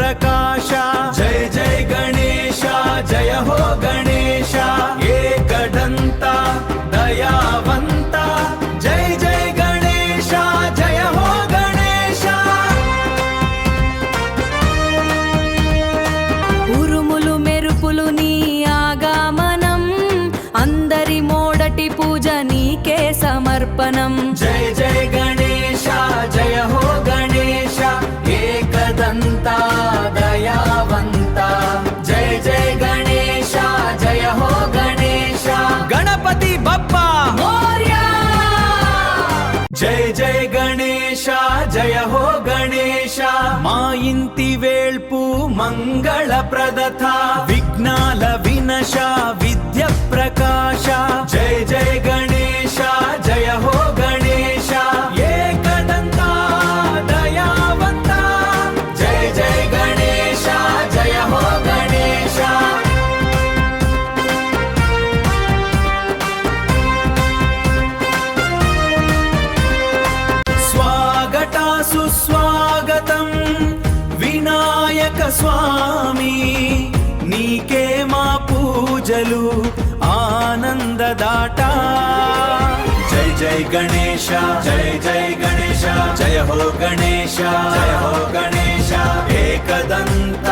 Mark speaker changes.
Speaker 1: प्रकाश जय जय गणेश जय हो गणेश एकदंता दयावंता जय जय गणेश जय हो गणेश
Speaker 2: ఉరుములు మెరుపులు నీ ఆగమనం అందరి మోడటి పూజ నీకే సమర్పణం
Speaker 1: जय जय गणेश जय हो गणेश एकदंता दयावंता जय जय गणेश जय हो गणेश गणपति बप्पा
Speaker 2: మోర్యా
Speaker 1: जय जय गणेश जय हो गणेश మా ఇంటి వేల్పు మంగళ ప్రదత విఘ్నాల వినశ విద్య ప్రకాశ జయ జయ గణేశ జయ హో గణేశ ఏకదంత దయావంత జయ జయ గణేశ జయ హో గణేశ స్వాగత సుస్వాగతం వినాయక స్వామి నీకే మా పూజలు ఆనందదాట జై జై గణేశ జై జై గణేశ జయ హో గణేశ జయ హో గణేశ ఏకదంత